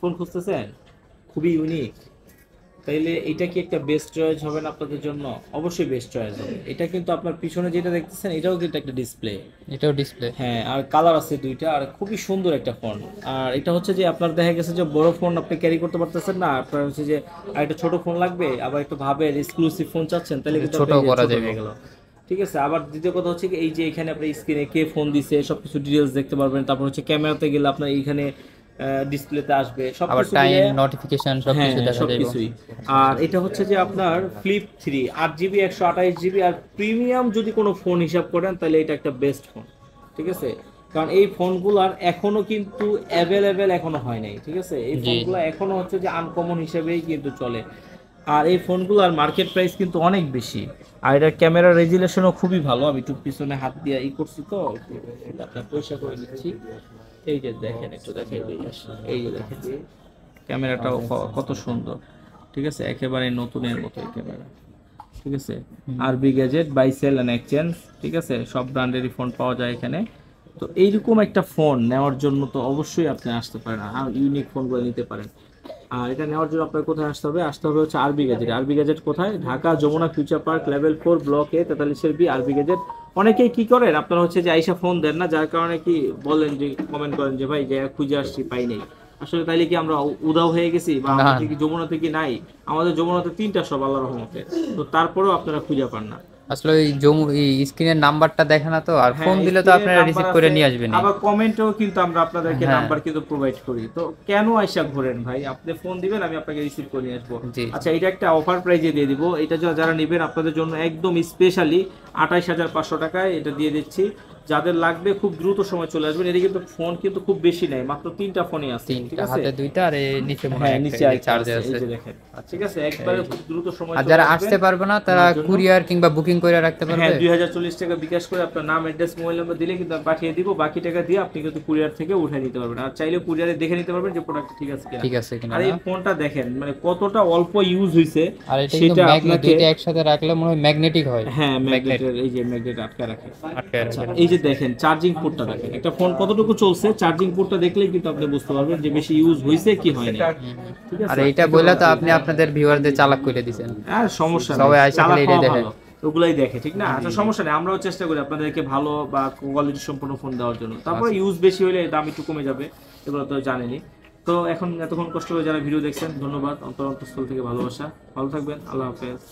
Phone খুঁজতেছেন খুবই unique, তাইলে এটা কি একটা বেস্ট চয়েস হবে না আপনাদের জন্য? অবশ্যই বেস্ট চয়েস হবে। এটা কিন্তু আপনার পিছনে যেটা দেখতেছেন এটাও কিন্তু একটা ডিসপ্লে। এটাও ডিসপ্লে। হ্যাঁ, আর কালার আছে দুইটা, আর খুবই সুন্দর একটা ফোন। আর এটা হচ্ছে যে আপনার দেখা গেছে যে বড় ফোন আপনি ক্যারি করতে পারতেছেন না, আপনার হচ্ছে যে আর একটা ছোট ফোন লাগবে, আবার একটু ভাবেন এক্সক্লুসিভ ফোন চাচ্ছেন, তাহলে কিন্তু ছোট আপনার এই যে করা ছোট যাবে। হয়ে গেল। ঠিক আছে, আবার দ্বিতীয় কথা হচ্ছে কি এই যে এখানে আপনি স্ক্রিনে কে ফোন দিছে সবকিছু ডিটেলস দেখতে পারবেন। তারপর হচ্ছে ক্যামেরাতে গেলে আপনার এইখানে ডিসপ্লেতে আসবে আবার সবকিছু টাইম মিলে। নোটিফিকেশন হ্যাঁ সবকিছু হ্যাঁ দেখা যাবে। সবকিছুই। আর এটা হচ্ছে যে আপনার ফ্লিপ 3 8 জিবি 128 জিবি, আর প্রিমিয়াম যদি কোনো ফোন হিসাব করেন তাহলে এটা একটা বেস্ট ফোন। ঠিক আছে, কারণ এই ফোনগুলার এখনো কিন্তু অ্যাভেলেবেল এখনো হয় নাই। ঠিক আছে, এই জি। ফোনগুলো এখনো হচ্ছে যে আনকমন হিসেবেই কিন্তু চলে। আর এই ফোনগুলোর মার্কেট প্রাইস কিন্তু অনেক বেশি। আর এটার ক্যামেরা রেজুলেশনও খুবই ভালো। আমি একটু পিছনে হাত দিয়ে করছি তো এটা আপনার পরিষ্কার করে দিচ্ছি। এই যে দেখেন, একটু দেখেন, এই যে দেখেন ক্যামেরাটাও কত সুন্দর। ঠিক আছে, একেবারে নতুনের মতো এই ক্যামেরা। ঠিক আছে, RB gadget buy sell and exchange. ঠিক আছে, সব ব্র্যান্ডেরই ফোন পাওয়া যায় এখানে। তো এইরকম একটা ফোন নেওয়ার জন্য তো অবশ্যই আপনি আসতে পারেন, আর ইউনিক ফোনগুলো নিতে পারেন। আর এটা নেওয়ার জন্য আপনার কোথায় আসতে হবে? আসতে হবে হচ্ছে আরবি গ্যাজেট। আরবি গ্যাজেট কোথায়? Dhaka Jamuna future park level 4 block A 43 RB gadget. অনেকেই কি করেন আপনারা হচ্ছে যে আইসা ফোন দেন না, যার কারণে কি বলেন যে কমেন্ট করেন যে ভাই যে খুঁজে আসছি পাই নাই। আসলে তাইলে কি আমরা উদাও হয়ে গেছি, বা না, আমাদের কি যমুনাতে কি নাই? আমাদের যমুনাতে 3টা সব আল্লাহর রহমতে। তো তারপরেও আপনারা খুঁজে পান না। আসলে ওই জমু এই স্ক্রিনের নাম্বারটা দেখে না তো, আর ফোন হ্যাঁ, দিলে তো স্ক্রিনে আপনারা নাম্বার রিসিভ করে আছে, নিয়ে আসবেনই। আবার কমেন্টেও কিন্তু আমরা আপনাদেরকে হ্যাঁ। নাম্বার কিন্তু প্রোভাইড করি। তো কেন আইসা ঘোরেন ভাই? আপনি ফোন দিবেন, আমি আপনাকে রিসিভ করে নিয়ে আসবো। জি। আচ্ছা, এটা একটা অফার প্রাইজে দিয়ে দিব। এটা যারা নেবেন আপনাদের জন্য একদম স্পেশালি 28,500 টাকায় এটা দিয়ে দিচ্ছি। যাদের লাগবে খুব দ্রুত সময় চলে আসবেন। এটা কিন্তু ফোন কিন্তু খুব বেশি নাই, মাত্র 3টা ফোনই আছে। ঠিক তিনটা, আছে, হাতে দুইটা, আর এই নিচে মনে হয় হ্যাঁ একটা নিচে আরেকটা চার্জার আছে, এই আছে। যে দেখেন। আচ্ছা। ঠিক আছে, একবারে এই যে। খুব দ্রুত সময় আর চলে যারা আসবেন আসতে পারবে না তারা নেওয়ার জন্য। কুরিয়ার কিংবা বুকিং করে রাখতে হ্যাঁ, পারবে। 2040 টাকা বিকাশ করে আপনার নাম, অ্যাড্রেস, মোবাইল নাম্বার দিলে কিন্তু আমি পাঠিয়ে দিব। বাকি টাকা দিয়ে আপনি কিন্তু কুরিয়ার থেকে উঠে নিতে পারবেন। আর চাইলে কুরিয়ারে দেখে নিতে পারবেন যে প্রোডাক্ট ঠিক আছে কিনা। ঠিক আছে কিনা আর না। এই ফোনটা দেখেন মানে কতটা অল্প ইউজ হয়েছে আর এটা কিন্তু সেটা ম্যাগনেট, আপনাকে। দুইটা একসাথে রাখলে মনে হয় ম্যাগনেটিক হয়। হ্যাঁ, ম্যাগনেট ম্যাগনেটের এই যে ম্যাগনেট আটকে রাখে। আটকায় আচ্ছা, রাখে। এই যে দেখেন চার্জিং পোর্টটা দেখেন, একটা ফোন কতটুকু চলছে চার্জিং পোর্টটা দেখলেই কিন্তু আপনি বুঝতে পারবেন যে বেশি ইউজ হয়েছে কি হয়নি। ঠিক আর আছে, এইটা বললে তো আপনি আপনাদের ভিউয়ারদের চালাক করে দিছেন। আর সমস্যা নেই, সবাই আইসা চালাক খালি এটাই হওয়া দেখে। ভালো, ওগুলাই দেখে। ঠিক না? আচ্ছা, সমস্যা নেই, আমরাও চেষ্টা করি আপনাদেরকে ভালো বা কোয়ালিটি সম্পন্ন ফোন দেওয়ার জন্য। তারপরে আচ্ছা। ইউজ বেশি হলে দাম একটু কমে যাবে, এগুলো তো জানেনই। তো এখন এতক্ষণ কষ্ট করে যারা ভিডিও দেখছেন ধন্যবাদ, অন্তর অন্তঃস্থল থেকে ভালোবাসা। ভালো থাকবেন, আল্লাহ হাফেজ।